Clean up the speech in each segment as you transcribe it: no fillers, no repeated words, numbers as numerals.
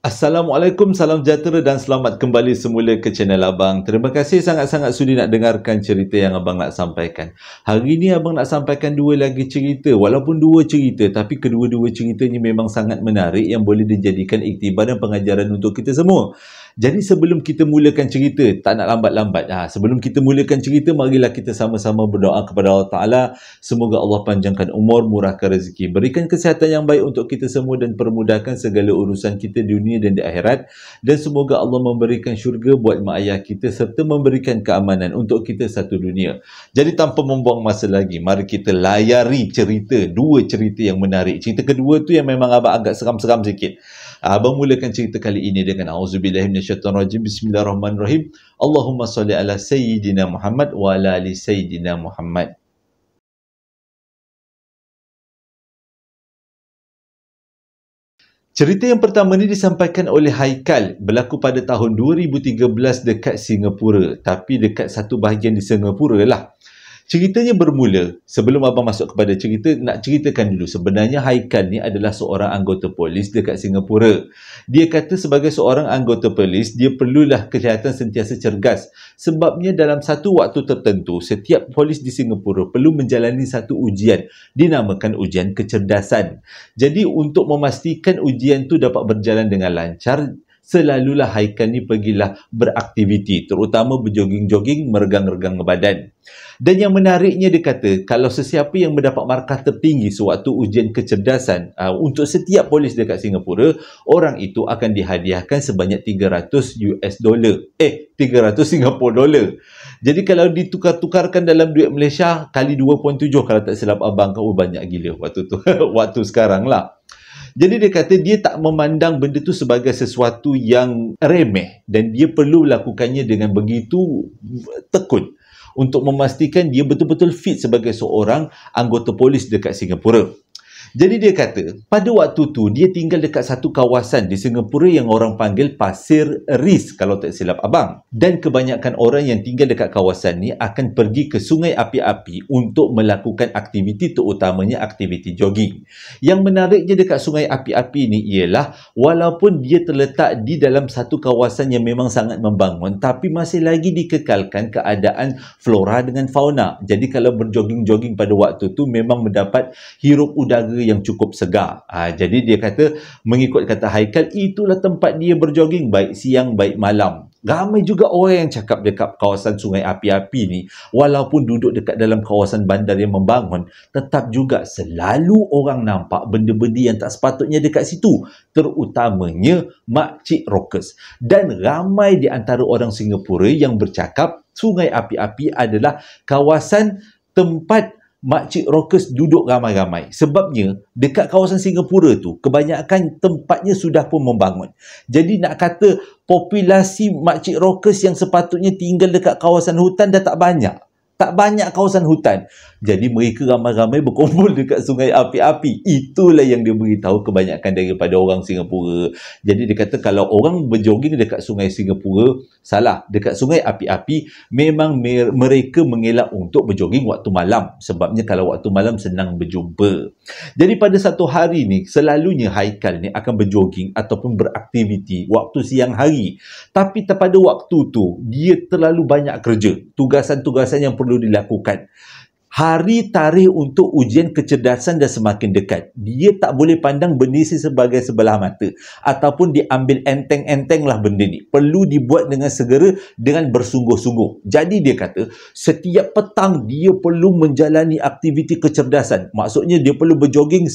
Assalamualaikum, salam sejahtera dan selamat kembali semula ke channel Abang. Terima kasih sangat-sangat sudi nak dengarkan cerita yang Abang nak sampaikan. Hari ini Abang nak sampaikan dua lagi cerita. Walaupun dua cerita, tapi kedua-dua ceritanya memang sangat menarik yang boleh dijadikan iktibar dan pengajaran untuk kita semua. Jadi sebelum kita mulakan cerita, tak nak lambat-lambat. Sebelum kita mulakan cerita, marilah kita sama-sama berdoa kepada Allah Ta'ala. Semoga Allah panjangkan umur, murahkan rezeki, berikan kesihatan yang baik untuk kita semua dan permudahkan segala urusan kita di dunia dan di akhirat. Dan semoga Allah memberikan syurga buat mak ayah kita serta memberikan keamanan untuk kita satu dunia. Jadi tanpa membuang masa lagi, mari kita layari cerita, dua cerita yang menarik. Cerita kedua tu yang memang abang agak seram-seram sikit. Abang mulakan cerita kali ini dengan A'udzubillahi minasyaitonirrajim. Bismillahirrahmanirrahim. Allahumma salli ala Sayyidina Muhammad wa ala ali Sayyidina Muhammad. Cerita yang pertama ni disampaikan oleh Haikal, berlaku pada tahun 2013 dekat Singapura, tapi dekat satu bahagian di Singapura lah. Ceritanya bermula, sebelum abang masuk kepada cerita, nak ceritakan dulu. Sebenarnya Haikal ni adalah seorang anggota polis dekat Singapura. Dia kata sebagai seorang anggota polis, dia perlulah kelihatan sentiasa cergas. Sebabnya dalam satu waktu tertentu, setiap polis di Singapura perlu menjalani satu ujian. Dinamakan ujian kecerdasan. Jadi untuk memastikan ujian tu dapat berjalan dengan lancar, selalulah Haikal ni pergilah beraktiviti, terutama berjoging-joging, meregang-regang badan. Dan yang menariknya dia kata, kalau sesiapa yang mendapat markah tertinggi sewaktu ujian kecerdasan untuk setiap polis dekat Singapura, orang itu akan dihadiahkan sebanyak 300 US dollar. 300 Singapura dollar. Jadi kalau ditukar-tukarkan dalam duit Malaysia, kali 2.7 kalau tak silap abang, kau banyak gila waktu tu. Waktu sekarang lah. Jadi dia kata dia tak memandang benda tu sebagai sesuatu yang remeh dan dia perlu melakukannya dengan begitu tekun untuk memastikan dia betul-betul fit sebagai seorang anggota polis dekat Singapura. Jadi dia kata, pada waktu tu dia tinggal dekat satu kawasan di Singapura yang orang panggil Pasir Ris kalau tak silap abang. Dan kebanyakan orang yang tinggal dekat kawasan ni akan pergi ke Sungai Api-Api untuk melakukan aktiviti, terutamanya aktiviti jogging. Yang menariknya dekat Sungai Api-Api ni ialah walaupun dia terletak di dalam satu kawasan yang memang sangat membangun, tapi masih lagi dikekalkan keadaan flora dengan fauna. Jadi kalau berjogging-jogging pada waktu tu memang mendapat hirup udara yang cukup segar. Jadi dia kata, mengikut kata Haikal, itulah tempat dia berjogging baik siang baik malam. Ramai juga orang yang cakap dekat kawasan Sungai Api-Api ni, walaupun duduk dekat dalam kawasan bandar yang membangun, tetap juga selalu orang nampak benda-benda yang tak sepatutnya dekat situ, terutamanya makcik rockers. Dan ramai di antara orang Singapura yang bercakap Sungai Api-Api adalah kawasan tempat makcik rockers duduk ramai-ramai. Sebabnya, dekat kawasan Singapura tu, kebanyakan tempatnya sudah pun membangun. Jadi nak kata, populasi makcik rockers yang sepatutnya tinggal dekat kawasan hutan dah tak banyak. Tak banyak kawasan hutan. Jadi mereka ramai-ramai berkumpul dekat Sungai Api-Api. Itulah yang dia beritahu kebanyakan daripada orang Singapura. Jadi dia kata kalau orang berjoging dekat Sungai Singapura, salah. Dekat Sungai Api-Api, memang mereka mengelak untuk berjoging waktu malam. Sebabnya kalau waktu malam senang berjumpa. Jadi pada satu hari ni, selalunya Haikal ni akan berjoging ataupun beraktiviti waktu siang hari. Tapi pada waktu tu, dia terlalu banyak kerja. Tugasan-tugasan yang perlu dilakukan. Hari tarikh untuk ujian kecerdasan dah semakin dekat. Dia tak boleh pandang benda ni sebagai sebelah mata. Ataupun diambil enteng-enteng lah benda ni. Perlu dibuat dengan segera, dengan bersungguh-sungguh. Jadi dia kata, setiap petang dia perlu menjalani aktiviti kecerdasan. Maksudnya dia perlu berjoging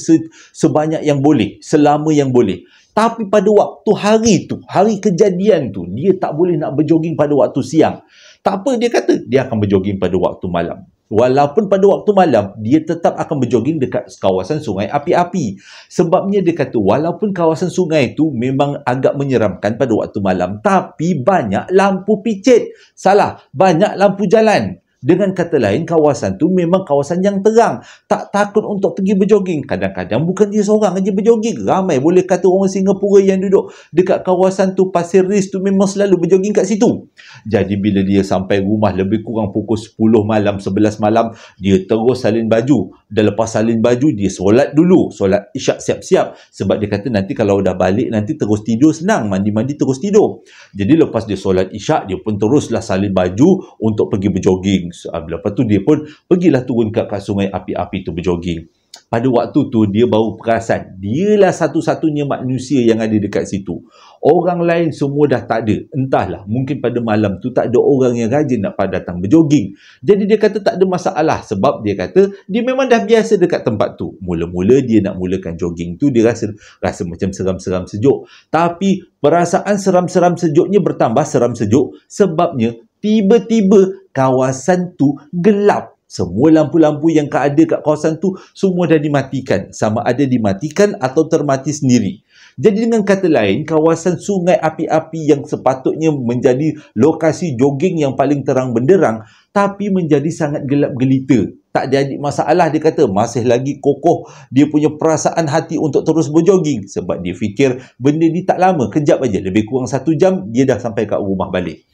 sebanyak yang boleh. Selama yang boleh. Tapi pada waktu hari tu, hari kejadian tu, dia tak boleh nak berjoging pada waktu siang. Tak apa, dia kata, dia akan berjoging pada waktu malam. Walaupun pada waktu malam, dia tetap akan berjoging dekat kawasan Sungai Api-Api. Sebabnya dia kata, walaupun kawasan sungai itu memang agak menyeramkan pada waktu malam, tapi banyak lampu picit. Salah, banyak lampu jalan. Dengan kata lain, kawasan tu memang kawasan yang terang. Tak takut untuk pergi berjoging. Kadang-kadang bukan dia seorang aja berjoging. Ramai boleh kata orang Singapura yang duduk dekat kawasan tu, Pasir Ris tu memang selalu berjoging kat situ. Jadi bila dia sampai rumah lebih kurang pukul 10 malam, 11 malam, dia terus salin baju. Dan lepas salin baju, dia solat dulu. Solat isyak siap-siap. Sebab dia kata nanti kalau dah balik, nanti terus tidur senang. Mandi-mandi terus tidur. Jadi lepas dia solat isyak, dia pun teruslah salin baju untuk pergi berjoging. Lepas tu dia pun pergilah turun kat sungai api-api tu berjoging. Pada waktu tu dia baru perasan dialah satu-satunya manusia yang ada dekat situ. Orang lain semua dah tak ada. Entahlah, mungkin pada malam tu tak ada orang yang rajin nak datang berjoging. Jadi dia kata tak ada masalah sebab dia kata dia memang dah biasa dekat tempat tu. Mula-mula dia nak mulakan jogging tu dia rasa macam seram-seram sejuk. Tapi perasaan seram-seram sejuknya bertambah seram sejuk sebabnya tiba-tiba kawasan tu gelap. Semua lampu-lampu yang ada kat kawasan tu semua dah dimatikan. Sama ada dimatikan atau termati sendiri. Jadi dengan kata lain, kawasan sungai api-api yang sepatutnya menjadi lokasi jogging yang paling terang benderang, tapi menjadi sangat gelap gelita. Tak jadi masalah, dia kata masih lagi kokoh dia punya perasaan hati untuk terus berjoging. Sebab dia fikir benda ni tak lama, kejap aja, lebih kurang 1 jam dia dah sampai kat rumah balik.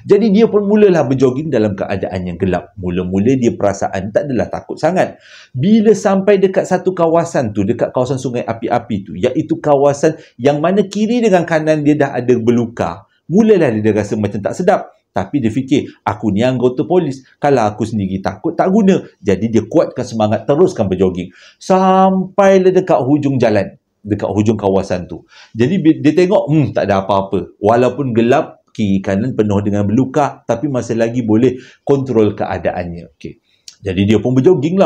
Jadi dia pun mulalah berjoging dalam keadaan yang gelap. Mula-mula dia perasaan tak adalah takut sangat. Bila sampai dekat satu kawasan tu, dekat kawasan sungai api-api tu, iaitu kawasan yang mana kiri dengan kanan dia dah ada berluka, mulalah dia rasa macam tak sedap. Tapi dia fikir, aku ni anggota polis. Kalau aku sendiri takut, tak guna. Jadi dia kuatkan semangat, teruskan berjoging. Sampailah dekat hujung jalan, dekat hujung kawasan tu. Jadi dia tengok, tak ada apa-apa. Walaupun gelap, kiri kanan penuh dengan berluka, tapi masih lagi boleh kontrol keadaannya. Okey. Jadi dia pun berjoging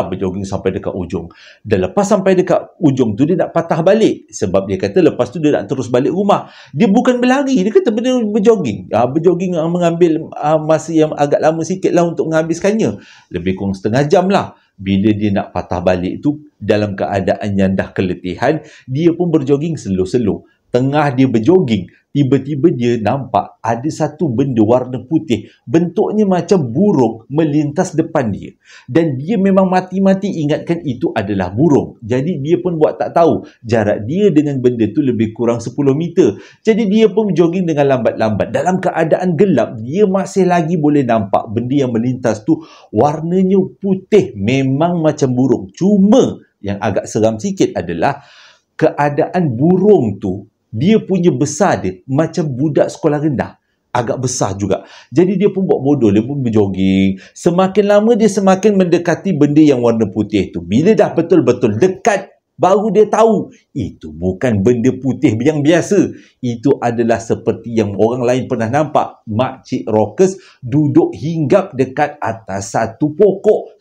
sampai dekat ujung. Dan lepas sampai dekat ujung tu, dia nak patah balik. Sebab dia kata lepas tu dia nak terus balik rumah. Dia bukan berlari, dia kata benda berjoging. Berjoging mengambil masa yang agak lama sikit lah untuk menghabiskannya. Lebih kurang setengah jam lah. Bila dia nak patah balik tu, dalam keadaan yang dah keletihan, dia pun berjoging slow-slow. Tengah dia berjoging, tiba-tiba dia nampak ada satu benda warna putih, bentuknya macam burung melintas depan dia. Dan dia memang mati-mati ingatkan itu adalah burung. Jadi dia pun buat tak tahu. Jarak dia dengan benda tu lebih kurang 10 meter. Jadi dia pun jogging dengan lambat-lambat. Dalam keadaan gelap, dia masih lagi boleh nampak benda yang melintas tu warnanya putih, memang macam burung. Cuma yang agak seram sikit adalah keadaan burung tu, dia punya besar dia macam budak sekolah rendah. Agak besar juga. Jadi dia pun buat bodoh. Dia pun berjoging. Semakin lama dia semakin mendekati benda yang warna putih tu. Bila dah betul-betul dekat, baru dia tahu itu bukan benda putih yang biasa. Itu adalah seperti yang orang lain pernah nampak. Makcik Rockers duduk hinggap dekat atas satu pokok.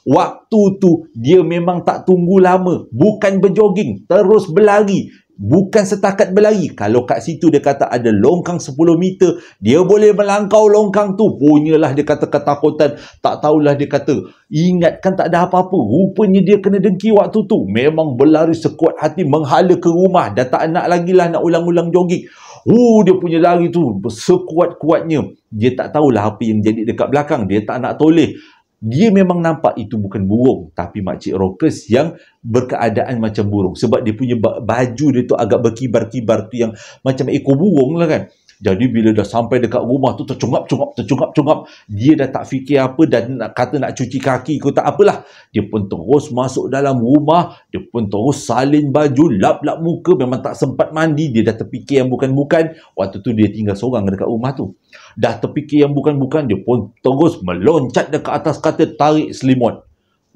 Waktu tu dia memang tak tunggu lama. Bukan berjoging, terus berlari. Bukan setakat berlari. Kalau kat situ dia kata ada longkang 10 meter, dia boleh melangkau longkang tu. Punyalah dia kata ketakutan. Tak tahulah dia kata, ingatkan tak ada apa-apa. Rupanya dia kena dengki waktu tu. Memang berlari sekuat hati menghala ke rumah. Dah tak nak lagi lah nak ulang-ulang jogging. Dia punya lari tu sekuat-kuatnya. Dia tak tahulah apa yang jadi dekat belakang. Dia tak nak toleh. Dia memang nampak itu bukan burung, tapi Makcik Rockers yang berkeadaan macam burung. Sebab dia punya baju dia tu agak berkibar-kibar tu yang macam ekor burung lah kan. Jadi bila dah sampai dekat rumah tu tercungap-cungap, dia dah tak fikir apa dan nak cuci kaki ke tak apalah. Dia pun terus masuk dalam rumah, dia pun terus salin baju, lap-lap muka, memang tak sempat mandi. Dia dah terfikir yang bukan-bukan. Waktu tu dia tinggal seorang dekat rumah tu. Dah terfikir yang bukan-bukan, dia pun terus meloncat dekat atas katil, tarik selimut.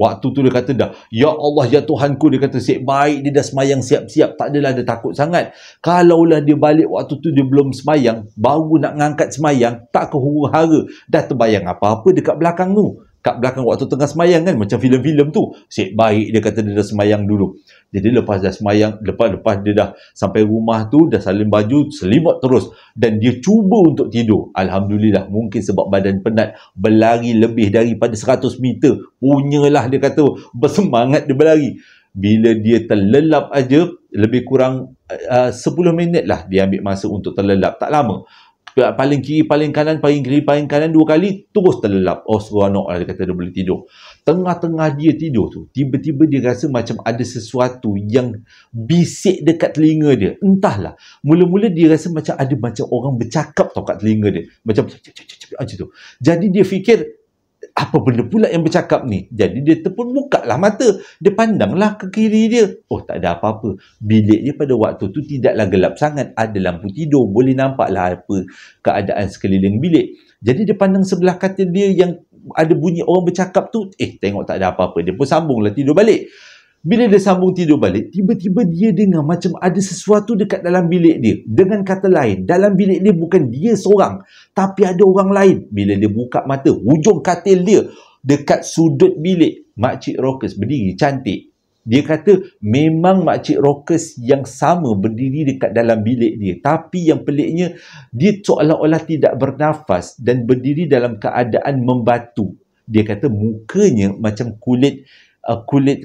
Waktu tu dia kata dah, ya Allah, ya Tuhanku, dia kata siap baik dia dah semayang siap-siap, tak adalah dia takut sangat. Kalaulah dia balik waktu tu dia belum semayang, baru nak ngangkat semayang, tak ke huru-hara, dah terbayang apa-apa dekat belakang tu. Kat belakang waktu tengah semayang kan, macam filem-filem tu. Siap baik dia kata dia dah semayang dulu. Jadi lepas dah semayang, lepas dia dah sampai rumah tu, dah salin baju, selimut terus. Dan dia cuba untuk tidur. Alhamdulillah, mungkin sebab badan penat, berlari lebih daripada 100 meter. Punyalah dia kata, bersemangat dia berlari. Bila dia terlelap aja, lebih kurang 10 minit lah dia ambil masa untuk terlelap. Tak lama. paling kiri, paling kanan, paling kiri, paling kanan 2 kali, terus terlelap. Oh, seronok lah, dia kata dia boleh tidur. Tengah-tengah dia tidur tu, tiba-tiba dia rasa macam ada sesuatu yang bisik dekat telinga dia. Entahlah. Mula-mula dia rasa macam ada macam orang bercakap tau kat telinga dia. Macam tu. Jadi dia fikir, apa benda pula yang bercakap ni? Jadi dia pun buka lah mata. Dia pandanglah ke kiri dia. Oh, tak ada apa-apa. Bilik dia pada waktu tu tidaklah gelap sangat. Ada lampu tidur. Boleh nampaklah apa keadaan sekeliling bilik. Jadi dia pandang sebelah katil dia yang ada bunyi orang bercakap tu. Tengok tak ada apa-apa. Dia pun sambunglah tidur balik. Bila dia sambung tidur balik, tiba-tiba dia dengar macam ada sesuatu dekat dalam bilik dia. Dengan kata lain, dalam bilik dia bukan dia seorang, tapi ada orang lain. Bila dia buka mata, hujung katil dia, dekat sudut bilik, Makcik Rockers berdiri cantik. Dia kata memang Makcik Rockers yang sama berdiri dekat dalam bilik dia. Tapi yang peliknya, dia seolah-olah tidak bernafas dan berdiri dalam keadaan membatu. Dia kata mukanya macam kulit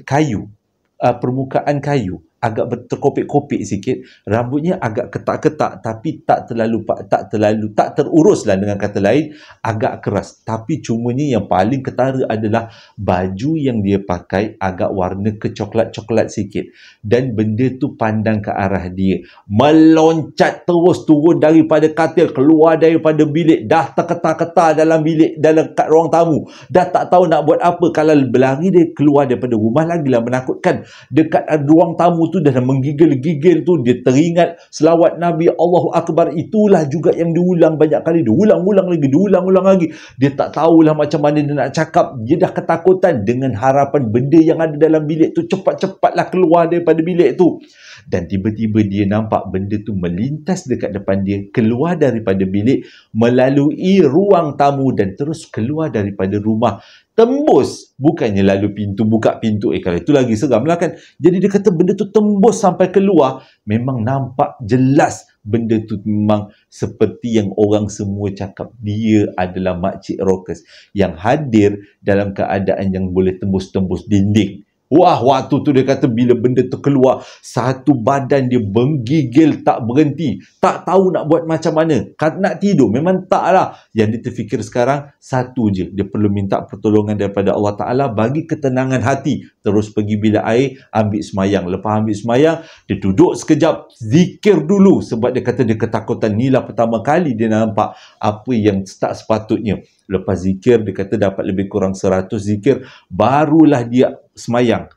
kayu. Permukaan kayu agak terkopik-kopik sikit, rambutnya agak ketak-ketak tapi tak teruruslah, dengan kata lain agak keras. Tapi cumanya yang paling ketara adalah baju yang dia pakai agak warna kecoklat-coklat sikit, dan benda tu pandang ke arah dia, meloncat terus turun daripada katil, keluar daripada bilik, dah terketar-ketar dalam bilik, dalam kat ruang tamu, dah tak tahu nak buat apa. Kalau berlari dia keluar daripada rumah lagilah menakutkan. Dekat ruang tamu tu dah menggigil-gigil tu, dia teringat selawat Nabi, Allahu Akbar. Itulah juga yang diulang banyak kali, diulang-ulang lagi. Dia tak tahulah macam mana dia nak cakap. Dia dah ketakutan dengan harapan benda yang ada dalam bilik tu cepat-cepatlah keluar daripada bilik tu. Dan tiba-tiba dia nampak benda tu melintas dekat depan dia, keluar daripada bilik, melalui ruang tamu dan terus keluar daripada rumah. Tembus, bukannya lalu pintu, buka pintu. Kalau itu lagi seram lah kan. Jadi dia kata benda tu tembus sampai keluar. Memang nampak jelas benda tu memang seperti yang orang semua cakap. Dia adalah Makcik Rockers yang hadir dalam keadaan yang boleh tembus-tembus dinding. Wah, waktu tu dia kata bila benda tu keluar, satu badan dia menggigil tak berhenti. Tak tahu nak buat macam mana. Nak tidur memang tak lah. Yang dia terfikir sekarang, satu je. Dia perlu minta pertolongan daripada Allah Ta'ala bagi ketenangan hati. Terus pergi bilik air, ambil semayang. Lepas ambil semayang, dia duduk sekejap, zikir dulu. Sebab dia kata dia ketakutan. Inilah pertama kali dia nampak apa yang tak sepatutnya. Lepas zikir, dia kata dapat lebih kurang 100 zikir, barulah dia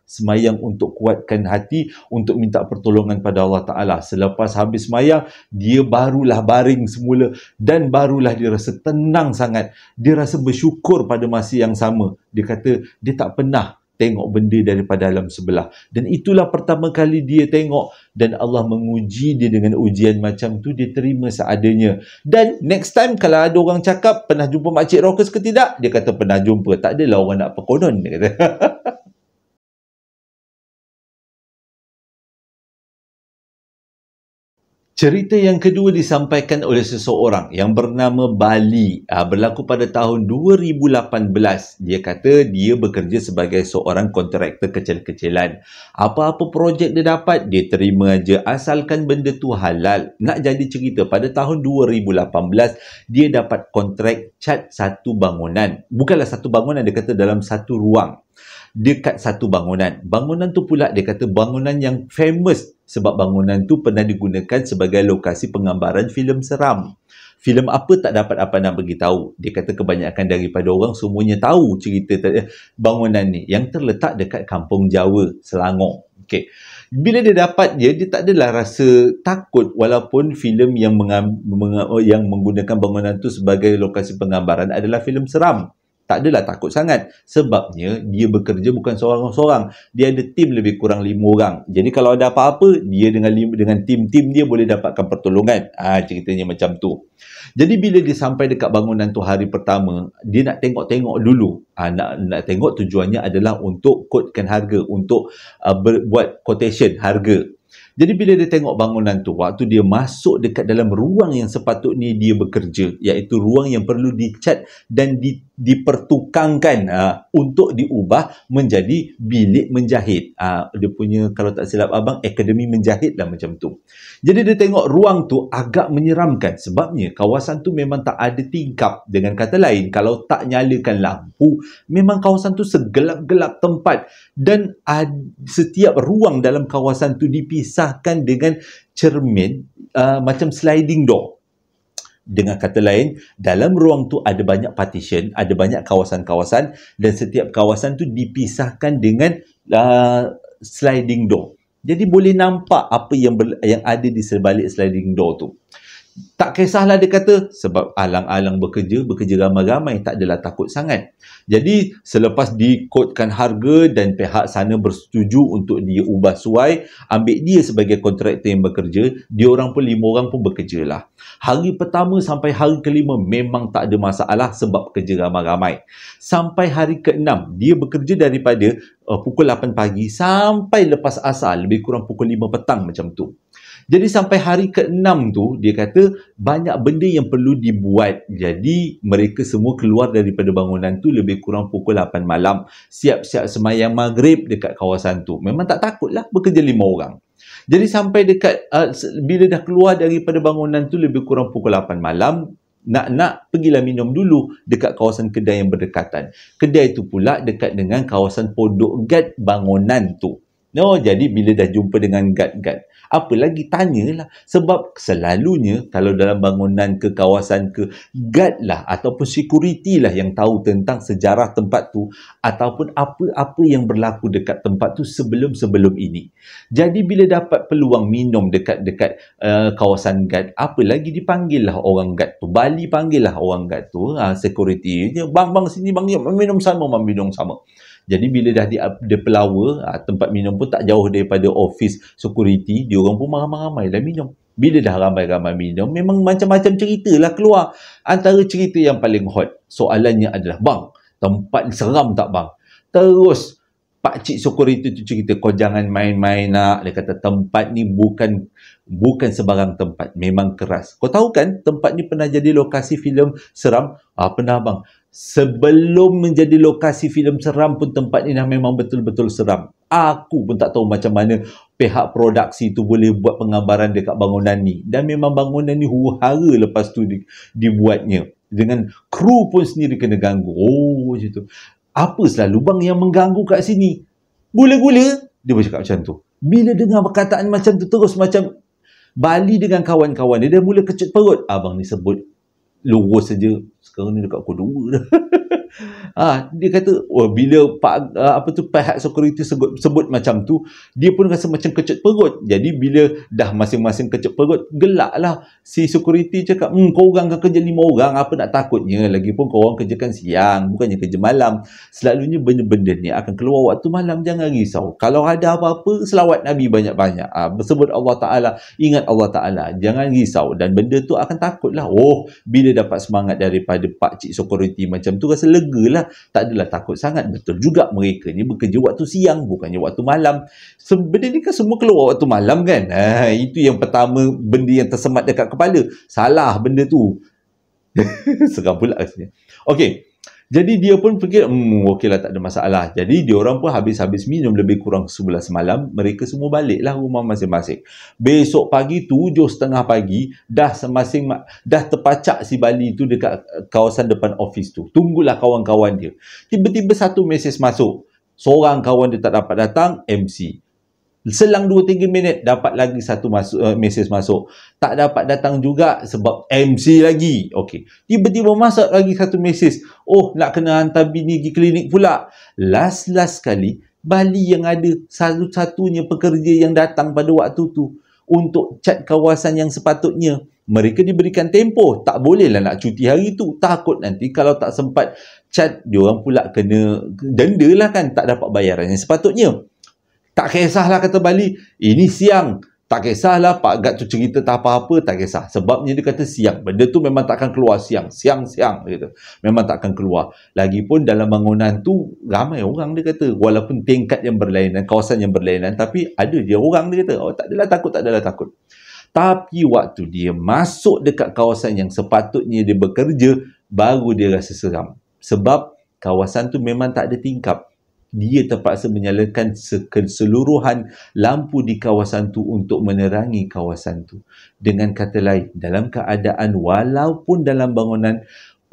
semayang untuk kuatkan hati, untuk minta pertolongan pada Allah Ta'ala. Selepas habis semayang, dia barulah baring semula dan barulah dia rasa tenang sangat. Dia rasa bersyukur pada masa yang sama. Dia kata dia tak pernah tengok benda daripada alam sebelah. Dan itulah pertama kali dia tengok, dan Allah menguji dia dengan ujian macam tu, dia terima seadanya. Dan next time kalau ada orang cakap pernah jumpa Makcik Rockers ke tidak, dia kata pernah jumpa. Tak adalah orang nak perkonon, dia kata. Cerita yang kedua disampaikan oleh seseorang yang bernama Bali. Berlaku pada tahun 2018. Dia kata dia bekerja sebagai seorang kontraktor kecil-kecilan. Apa-apa projek dia dapat, dia terima aja asalkan benda tu halal. Nak jadi cerita, pada tahun 2018, dia dapat kontrak cat satu bangunan. Bukanlah satu bangunan, dia kata dalam satu ruang. Dekat satu bangunan. Bangunan tu pula dia kata bangunan yang famous sebab bangunan tu pernah digunakan sebagai lokasi penggambaran filem seram. Filem apa tak dapat apa nak beritahu. Dia kata kebanyakan daripada orang semuanya tahu cerita bangunan ni yang terletak dekat Kampung Jawa, Selangor. Okey. Bila dia dapat dia tak adalah rasa takut walaupun filem yang menggunakan bangunan tu sebagai lokasi penggambaran adalah filem seram. Tak adalah takut sangat. Sebabnya, dia bekerja bukan seorang-seorang. Dia ada tim lebih kurang 5 orang. Jadi, kalau ada apa-apa, dia dengan tim-tim dia boleh dapatkan pertolongan. Ceritanya macam tu. Jadi, bila dia sampai dekat bangunan tu hari pertama, dia nak tengok-tengok dulu. Nak tengok tujuannya adalah untuk kodkan harga. Untuk buat quotation harga. Jadi bila dia tengok bangunan tu, waktu dia masuk dekat dalam ruang yang sepatutnya dia bekerja, iaitu ruang yang perlu dicat dan dipertukangkan untuk diubah menjadi bilik menjahit. Dia punya, kalau tak silap abang, akademi menjahit lah macam tu. Jadi dia tengok ruang tu agak menyeramkan sebabnya kawasan tu memang tak ada tingkap. Dengan kata lain, kalau tak nyalakan lampu, memang kawasan tu segelap-gelap tempat dan setiap ruang dalam kawasan tu dipisahkan dengan cermin macam sliding door. Dengan kata lain, dalam ruang tu ada banyak partition, ada banyak kawasan-kawasan dan setiap kawasan tu dipisahkan dengan sliding door. Jadi boleh nampak apa yang ada di sebalik sliding door tu. Tak kisahlah dia kata, sebab alang-alang bekerja ramai-ramai, tak adalah takut sangat. Jadi selepas dikodkan harga dan pihak sana bersetuju untuk dia ubah suai, ambil dia sebagai kontraktor yang bekerja, dia orang pun 5 orang pun bekerja lah. Hari pertama sampai hari ke-5 memang tak ada masalah sebab kerja ramai-ramai. Sampai hari ke-6, dia bekerja daripada pukul 8 pagi sampai lepas asar, lebih kurang pukul 5 petang macam tu. Jadi sampai hari ke-6 tu, dia kata banyak benda yang perlu dibuat. Jadi mereka semua keluar daripada bangunan tu lebih kurang pukul 8 malam. Siap-siap semayang maghrib dekat kawasan tu. Memang tak takut lah bekerja 5 orang. Jadi sampai dekat, bila dah keluar daripada bangunan tu lebih kurang pukul 8 malam, nak pergilah minum dulu dekat kawasan kedai yang berdekatan. Kedai tu pula dekat dengan kawasan pondok guard bangunan tu. Jadi bila dah jumpa dengan guard-guard, apa lagi tanyalah. Sebab selalunya kalau dalam bangunan ke kawasan ke, guard lah ataupun security lah yang tahu tentang sejarah tempat tu ataupun apa-apa yang berlaku dekat tempat tu sebelum-sebelum ini. Jadi bila dapat peluang minum dekat kawasan guard, apa lagi dipanggil lah orang guard tu. Bali panggil lah orang guard tu, security. Bang sini bang, minum sama. Jadi bila dah dia pelawa, tempat minum pun tak jauh daripada office security, dia orang pun ramai-ramai dah minum. Bila dah ramai-ramai minum, memang macam-macam cerita lah keluar. Antara cerita yang paling hot, soalannya adalah, bang, tempat seram tak bang? Terus pakcik security tu cerita, kau jangan main-main nak. Dia kata tempat ni bukan sebarang tempat, memang keras. Kau tahu kan tempat ni pernah jadi lokasi filem seram? Pernah bang. Sebelum menjadi lokasi filem seram pun tempat ni dah memang betul-betul seram. Aku pun tak tahu macam mana pihak produksi tu boleh buat penggambaran dekat bangunan ni. Dan memang bangunan ni huru-hara lepas tu dibuatnya. Dengan kru pun sendiri kena ganggu. Macam tu. Apa selalu bang yang mengganggu kat sini? Gula-gula? Dia bercakap macam tu. Bila dengar perkataan macam tu, terus macam Bali dengan kawan-kawan dia mula kecut perut. Abang ni sebut lurus saja, sekarang ni dekat pukul 2 dah. Dia kata, bila pihak security sebut macam tu, dia pun rasa macam kecut perut. Jadi bila dah masing-masing kecut perut, gelak lah. Si security cakap, kau orang kan kerja 5 orang, apa nak takutnya? Lagipun kau orang kerjakan siang, bukannya kerja malam. Selalunya benda-benda ni akan keluar waktu malam, jangan risau. Kalau ada apa-apa, selawat Nabi banyak-banyak. Bersebut Allah Ta'ala, ingat Allah Ta'ala, jangan risau. Dan benda tu akan takutlah. Bila dapat semangat daripada pakcik security macam tu, rasa lega lah, tak adalah takut sangat. Betul juga mereka ni bekerja waktu siang, bukannya waktu malam. Benda ni kan semua keluar waktu malam kan. Itu yang pertama, benda yang tersemat dekat kepala. Salah benda tu. Seram pula rasanya. Okey. Jadi dia pun fikir, okeylah, tak ada masalah. Jadi dia orang pun habis minum lebih kurang 11 malam, mereka semua baliklah rumah masing-masing. Besok pagi 7:30 pagi, dah terpacak si Bali tu dekat kawasan depan office tu. Tunggulah kawan-kawan dia. Tiba-tiba satu mesej masuk. Seorang kawan dia tak dapat datang, MC. Selang 2-3 minit dapat lagi satu mesej masuk. Tak dapat datang juga sebab MC lagi. Okey. Tiba-tiba masuk lagi satu mesej. Nak kena hantar bini pergi klinik pula. Last kali, Bali yang ada satu-satunya pekerja yang datang pada waktu tu untuk cat kawasan yang sepatutnya. Mereka diberikan tempoh. Tak bolehlah nak cuti hari tu. Takut nanti kalau tak sempat cat, diorang pula kena denda lah kan. Tak dapat bayaran yang sepatutnya. Tak kisahlah, kata Bali, ini siang. Tak kisahlah Pak Gad tu cerita tak apa-apa, tak kisah. Sebabnya dia kata siang. Benda tu memang takkan keluar siang. Siang. Dia kata. Memang takkan keluar. Lagipun dalam bangunan tu, ramai orang dia kata. Walaupun tingkat yang berlainan, kawasan yang berlainan, tapi ada je orang dia kata. Tak adalah takut. Tapi waktu dia masuk dekat kawasan yang sepatutnya dia bekerja, baru dia rasa seram. Sebab kawasan tu memang tak ada tingkap. Dia terpaksa menyalakan keseluruhan lampu di kawasan tu untuk menerangi kawasan tu. Dengan kata lain, dalam keadaan walaupun dalam bangunan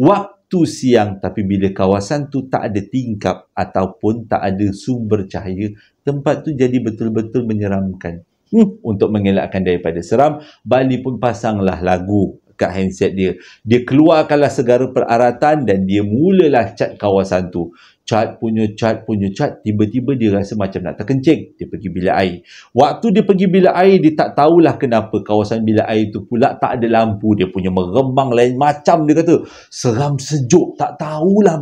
waktu siang, tapi bila kawasan tu tak ada tingkap ataupun tak ada sumber cahaya, tempat tu jadi betul-betul menyeramkan. Untuk mengelakkan daripada seram, Bali pun pasanglah lagu kat handset dia. Dia keluarkanlah segala peralatan dan dia mulalah cat kawasan tu. Cat punya cat. Tiba-tiba dia rasa macam nak terkencing. Dia pergi bilik air. Waktu dia pergi bilik air, dia tak tahulah kenapa kawasan bilik air tu pula tak ada lampu. Dia punya merembang lain macam, dia kata. Seram sejuk. Tak tahulah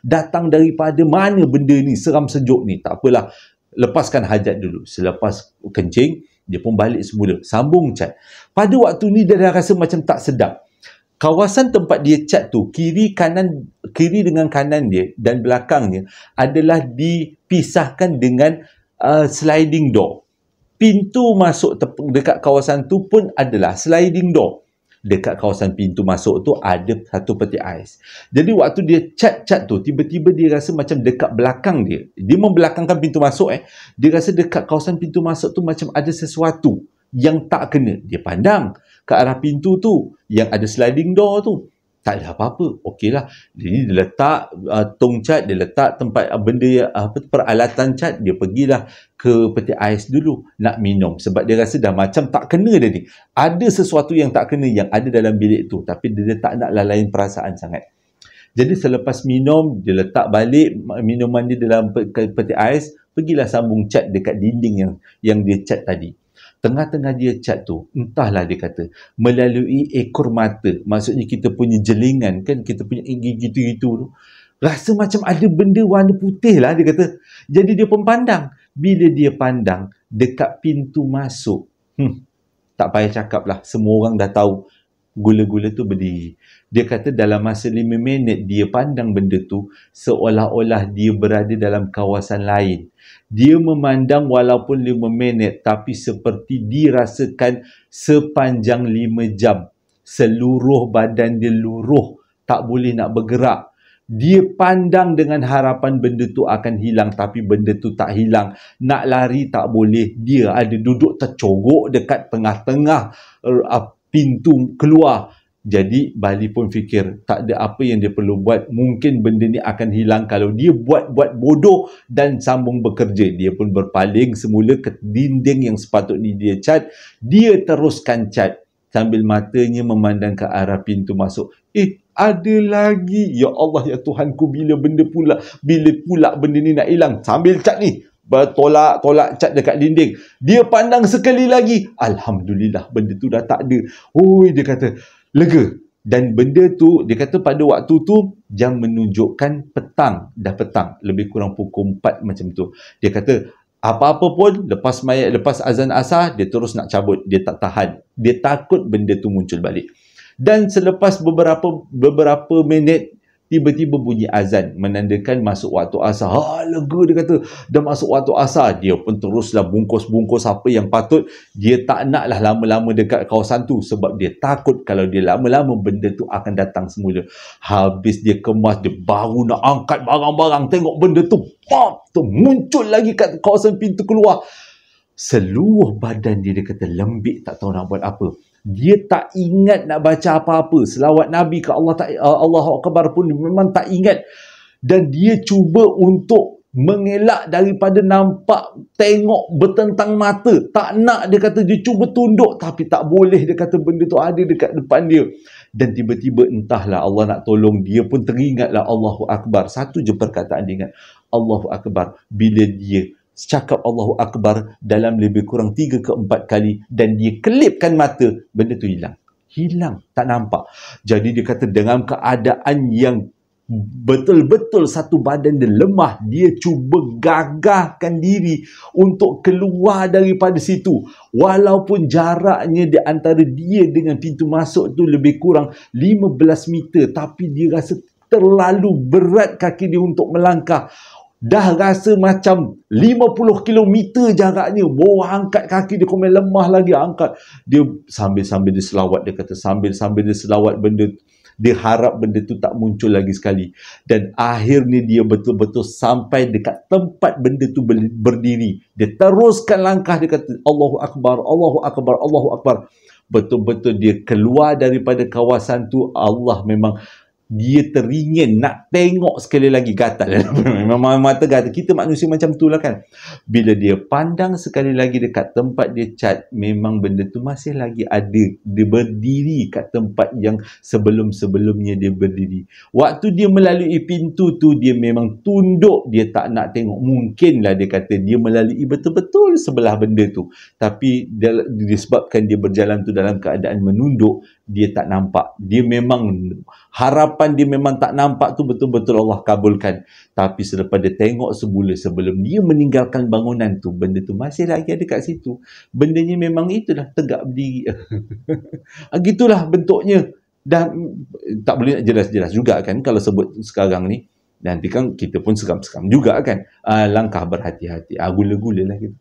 datang daripada mana benda ni. Seram sejuk ni. Tak apalah. Lepaskan hajat dulu. Selepas kencing, dia pun balik semula. Sambung cat. Pada waktu ni dia dah rasa macam tak sedap. Kawasan tempat dia cat tu, kiri dengan kanan dia dan belakangnya adalah dipisahkan dengan sliding door. Pintu masuk dekat kawasan tu pun adalah sliding door. Dekat kawasan pintu masuk tu ada satu peti ais. Jadi waktu dia cat tu, tiba-tiba dia rasa macam dekat belakang dia. Dia membelakangkan pintu masuk. Dia rasa dekat kawasan pintu masuk tu macam ada sesuatu yang tak kena. Dia pandang ke arah pintu tu yang ada sliding door tu. Tak ada apa-apa. Okeylah. Jadi dia letak tong cat, dia letak tempat benda peralatan cat, dia pergilah ke peti ais dulu nak minum sebab dia rasa dah macam tak kena dia ni. Ada sesuatu yang tak kena yang ada dalam bilik tu, tapi dia tak nak lain perasaan sangat. Jadi selepas minum, dia letak balik minuman dia dalam peti ais, pergilah sambung cat dekat dinding yang dia cat tadi. Tengah-tengah dia cat tu, entahlah dia kata, melalui ekor mata, maksudnya kita punya jelingan kan, kita punya gitu-gitu tu, rasa macam ada benda warna putih lah, dia kata. Jadi dia pun pandang. Bila dia pandang dekat pintu masuk, tak payah cakap lah, semua orang dah tahu gula-gula tu berdiri. Dia kata dalam masa 5 minit dia pandang benda tu seolah-olah dia berada dalam kawasan lain. Dia memandang walaupun 5 minit tapi seperti dirasakan sepanjang 5 jam. Seluruh badan dia luruh, tak boleh nak bergerak. Dia pandang dengan harapan benda tu akan hilang, tapi benda tu tak hilang. Nak lari tak boleh. Dia ada duduk tercogok dekat tengah-tengah pintu keluar. Jadi Bali pun fikir tak ada apa yang dia perlu buat. Mungkin benda ni akan hilang kalau dia buat bodoh dan sambung bekerja. Dia pun berpaling semula ke dinding yang sepatutnya dia cat. Dia teruskan cat sambil matanya memandang ke arah pintu masuk. Ada lagi. Ya Allah, ya Tuhanku, bila pula benda ni nak hilang. Sambil cat ni, bertolak cat dekat dinding. Dia pandang sekali lagi. Alhamdulillah, benda tu dah tak ada. Dia kata, lega. Dan benda tu, dia kata pada waktu tu, jam menunjukkan petang. Dah petang. Lebih kurang pukul 4 macam tu. Dia kata, apa-apa pun, lepas azan asar, dia terus nak cabut. Dia tak tahan. Dia takut benda tu muncul balik. Dan selepas beberapa minit, tiba-tiba bunyi azan menandakan masuk waktu asar. Lega, dia kata, dah masuk waktu asar. Dia pun teruslah bungkus-bungkus apa yang patut. Dia tak naklah lama-lama dekat kawasan tu sebab dia takut kalau dia lama-lama benda tu akan datang semula. Habis dia kemas, dia baru nak angkat barang-barang, tengok benda tu, pop, tu muncul lagi kat kawasan pintu keluar. Seluruh badan dia kata lembik, tak tahu nak buat apa. Dia tak ingat nak baca apa-apa. Selawat Nabi ke Allahu Akbar pun memang tak ingat. Dan dia cuba untuk mengelak daripada nampak, tengok bertentang mata. Tak nak, dia kata, dia cuba tunduk tapi tak boleh. Dia kata benda tu ada dekat depan dia. Dan tiba-tiba entahlah Allah nak tolong, dia pun teringatlah Allahu Akbar. Satu je perkataan dia ingat, Allahu Akbar. Bila dia cakap Allahu Akbar dalam lebih kurang 3 ke 4 kali dan dia kelipkan mata, benda tu hilang, tak nampak. Jadi dia kata dengan keadaan yang betul-betul satu badan dia lemah, dia cuba gagahkan diri untuk keluar daripada situ. Walaupun jaraknya di antara dia dengan pintu masuk tu lebih kurang 15 meter, tapi dia rasa terlalu berat kaki dia untuk melangkah. Dah rasa macam 50 km jaraknya. Bawa angkat kaki dia, komen lemah lagi angkat. Dia sambil dia selawat, dia kata sambil dia selawat benda Dia harap benda tu tak muncul lagi sekali. Dan akhirnya dia betul-betul sampai dekat tempat benda tu berdiri. Dia teruskan langkah, dia kata Allahu Akbar, Allahu Akbar, Allahu Akbar. Betul-betul dia keluar daripada kawasan tu, Allah memang dia teringin nak tengok sekali lagi, gatal. Memang mata gatal. Kita manusia macam tu lah kan. Bila dia pandang sekali lagi dekat tempat dia cat, memang benda tu masih lagi ada. Dia berdiri kat tempat yang sebelum-sebelumnya dia berdiri. Waktu dia melalui pintu tu, dia memang tunduk, dia tak nak tengok. Mungkinlah dia kata dia melalui betul-betul sebelah benda tu. Tapi disebabkan dia berjalan tu dalam keadaan menunduk, dia tak nampak. Dia memang harapan dia memang tak nampak tu betul-betul Allah kabulkan. Tapi selepas dia tengok semula sebelum dia meninggalkan bangunan tu, benda tu masih lagi ada kat situ. Bendanya memang itulah, tegak berdiri. Gitulah bentuknya. Dan tak boleh nak jelas-jelas juga kan kalau sebut sekarang ni. Nanti kan kita pun seram-seram juga kan. Langkah berhati-hati. Gula-gula lah kita.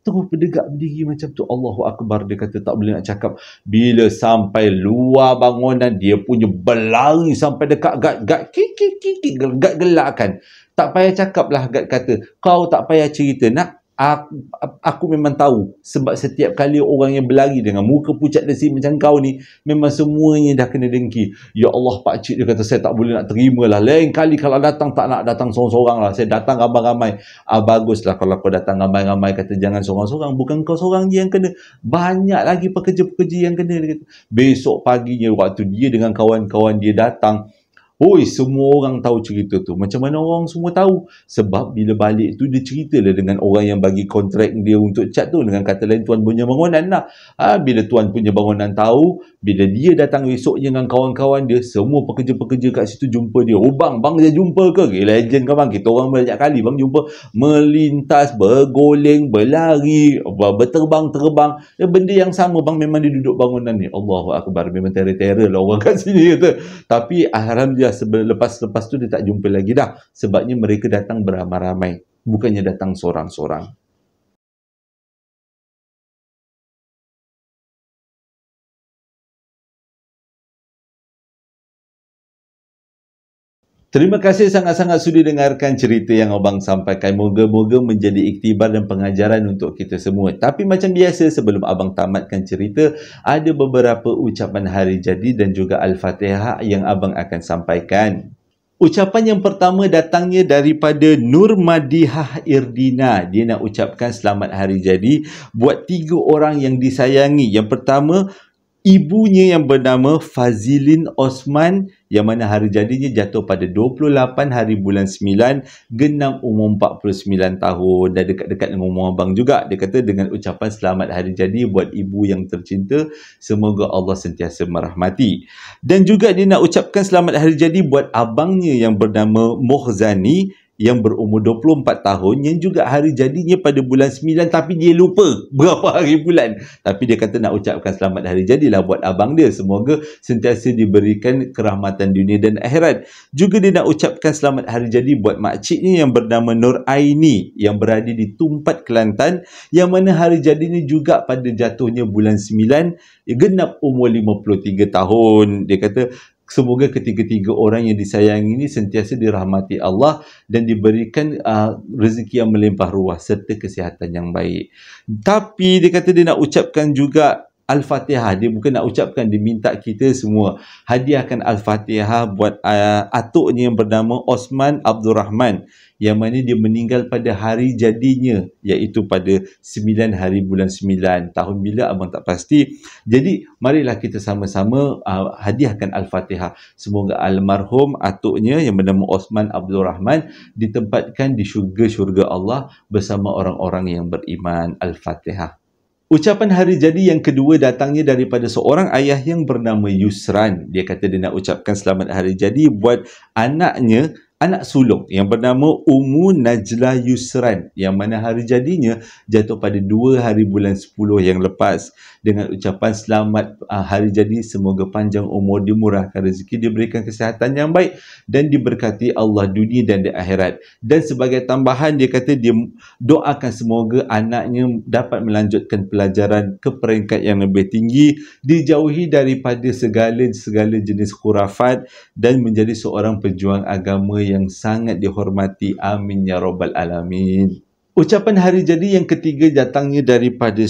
Terus berdegak berdiri macam tu. Allahu Akbar. Dia kata tak boleh nak cakap. Bila sampai luar bangunan, dia punya berlari sampai dekat Gad gelak kan. Tak payah cakap lah, Gad kata, kau tak payah cerita nak. Aku memang tahu. Sebab setiap kali orang yang berlari dengan muka pucat desi macam kau ni, memang semuanya dah kena dengki. Ya Allah, pakcik dia kata, saya tak boleh nak terima lah. Lain kali kalau datang, tak nak datang seorang-seorang lah. Saya datang ramai-ramai. Baguslah kalau kau datang ramai-ramai. Kata jangan seorang-seorang. Bukan kau seorang je yang kena. Banyak lagi pekerja-pekerja yang kena. Dia kata. Besok paginya waktu dia dengan kawan-kawan dia datang, oi, semua orang tahu cerita tu. Macam mana orang semua tahu? Sebab bila balik tu dia ceritalah dengan orang yang bagi kontrak dia untuk cat tu. Dengan kata lain, tuan punya bangunan lah. Bila tuan punya bangunan tahu, bila dia datang esoknya dengan kawan-kawan dia, semua pekerja-pekerja kat situ jumpa dia. Oh bang dia jumpa ke? Legend kan bang? Kita orang banyak kali bang jumpa. Melintas, bergoleng, berlari, berterbang-terbang. Benda yang sama bang, memang dia duduk bangunan ni. Allahu Akbar. Memang teror-teror lah orang kat sini kata. Tapi alhamdulillah, lepas tu dia tak jumpa lagi dah. Sebabnya mereka datang beramai-ramai, bukannya datang seorang-seorang. Terima kasih sangat-sangat sudi dengarkan cerita yang abang sampaikan. Moga-moga menjadi iktibar dan pengajaran untuk kita semua. Tapi macam biasa, sebelum abang tamatkan cerita, ada beberapa ucapan hari jadi dan juga Al-Fatihah yang abang akan sampaikan. Ucapan yang pertama datangnya daripada Nur Madihah Irdina. Dia nak ucapkan selamat hari jadi buat 3 orang yang disayangi. Yang pertama, ibunya yang bernama Fazilin Osman, yang mana hari jadinya jatuh pada 28 hari bulan 9, genap umur 49 tahun. Dah dekat-dekat dengan umur abang juga. Dia kata dengan ucapan selamat hari jadi buat ibu yang tercinta, semoga Allah sentiasa merahmati. Dan juga dia nak ucapkan selamat hari jadi buat abangnya yang bernama Mohzani, yang berumur 24 tahun, yang juga hari jadinya pada bulan 9, tapi dia lupa berapa hari bulan. Tapi dia kata nak ucapkan selamat hari jadilah buat abang dia. Semoga sentiasa diberikan kerahmatan dunia dan akhirat. Juga dia nak ucapkan selamat hari jadi buat makciknya yang bernama Nur Aini, yang berada di Tumpat, Kelantan, yang mana hari jadinya juga pada jatuhnya bulan 9, genap umur 53 tahun. Dia kata semoga ketiga-tiga orang yang disayangi ini sentiasa dirahmati Allah dan diberikan rezeki yang melimpah ruah serta kesihatan yang baik. Tapi dia kata dia nak ucapkan juga Al-Fatihah. Dia bukan nak ucapkan, dia minta kita semua hadiahkan Al-Fatihah buat atuknya yang bernama Osman Abdul Rahman, yang mana dia meninggal pada hari jadinya, iaitu pada 9 hari bulan 9. Tahun bila abang tak pasti. Jadi marilah kita sama-sama hadiahkan Al-Fatihah. Semoga almarhum atuknya yang bernama Osman Abdul Rahman ditempatkan di syurga-syurga Allah bersama orang-orang yang beriman. Al-Fatihah. Ucapan hari jadi yang kedua datangnya daripada seorang ayah yang bernama Yusran. Dia kata dia nak ucapkan selamat hari jadi buat anaknya anak sulung yang bernama Ummu Najlah Yusran, yang mana hari jadinya jatuh pada 2 hari bulan 10 yang lepas, dengan ucapan selamat hari jadi, semoga panjang umur, dimurahkan rezeki, diberikan kesihatan yang baik dan diberkati Allah dunia dan di akhirat. Dan sebagai tambahan, dia kata dia doakan semoga anaknya dapat melanjutkan pelajaran ke peringkat yang lebih tinggi, dijauhi daripada segala jenis khurafat dan menjadi seorang pejuang agama yang sangat dihormati. Amin ya rabbal alamin. Ucapan hari jadi yang ketiga datangnya daripada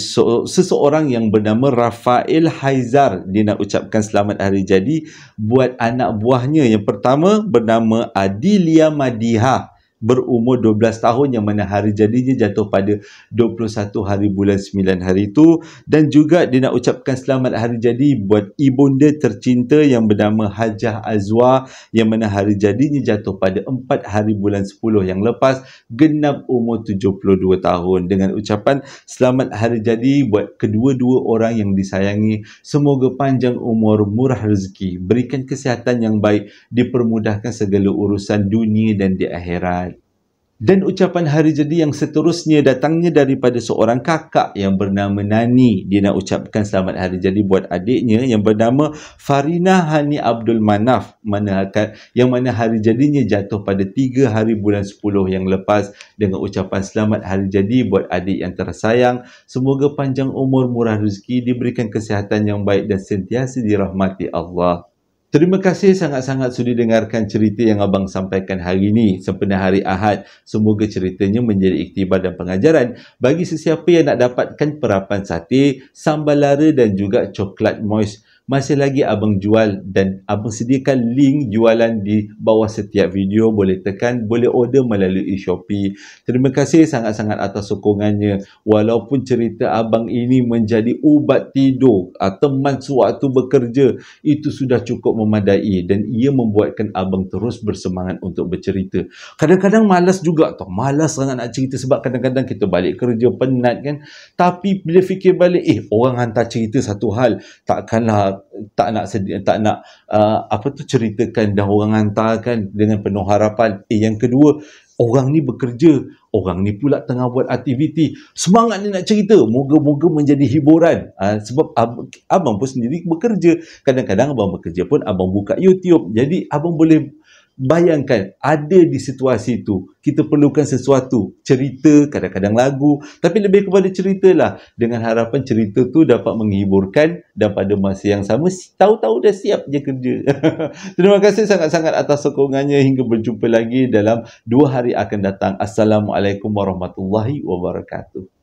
seseorang yang bernama Rafael Haizar. Dia nak ucapkan selamat hari jadi buat anak buahnya. Yang pertama bernama Adilia Madiha, berumur 12 tahun, yang mana hari jadinya jatuh pada 21 hari bulan 9 hari itu. Dan juga dia nak ucapkan selamat hari jadi buat ibunda tercinta yang bernama Hajah Azwa, yang mana hari jadinya jatuh pada 4 hari bulan 10 yang lepas, genap umur 72 tahun. Dengan ucapan selamat hari jadi buat kedua-dua orang yang disayangi, semoga panjang umur, murah rezeki, berikan kesihatan yang baik, dipermudahkan segala urusan dunia dan di akhirat. Dan ucapan hari jadi yang seterusnya datangnya daripada seorang kakak yang bernama Nani. Dia nak ucapkan selamat hari jadi buat adiknya yang bernama Farina Hani Abdul Manaf, yang mana hari jadinya jatuh pada 3 hari bulan 10 yang lepas, dengan ucapan selamat hari jadi buat adik yang tersayang, semoga panjang umur, murah rezeki, diberikan kesihatan yang baik dan sentiasa dirahmati Allah. Terima kasih sangat-sangat sudi dengarkan cerita yang abang sampaikan hari ini sempena hari Ahad. Semoga ceritanya menjadi iktibar dan pengajaran bagi sesiapa yang nak dapatkan perapan sate, sambal lara dan juga coklat moist. Masih lagi abang jual dan abang sediakan link jualan di bawah setiap video. Boleh tekan, boleh order melalui Shopee. Terima kasih sangat-sangat atas sokongannya. Walaupun cerita abang ini menjadi ubat tidur, teman sewaktu bekerja, itu sudah cukup memadai dan ia membuatkan abang terus bersemangat untuk bercerita. Kadang-kadang malas juga tau, malas sangat nak cerita sebab kadang-kadang kita balik kerja penat kan. Tapi bila fikir balik, orang hantar cerita satu hal, takkanlah tak nak ceritakan dah orang hantarkan dengan penuh harapan. Yang kedua, orang ni bekerja, orang ni pula tengah buat aktiviti, semangat ni nak cerita, moga-moga menjadi hiburan. Sebab abang pun sendiri bekerja, kadang-kadang abang bekerja pun abang buka YouTube, jadi abang boleh bayangkan ada di situasi itu, kita perlukan sesuatu, cerita, kadang-kadang lagu, tapi lebih kepada ceritalah, dengan harapan cerita tu dapat menghiburkan dan pada masa yang sama tahu-tahu dah siap je kerja. Terima kasih sangat-sangat atas sokongannya. Hingga berjumpa lagi dalam 2 hari akan datang. Assalamualaikum warahmatullahi wabarakatuh.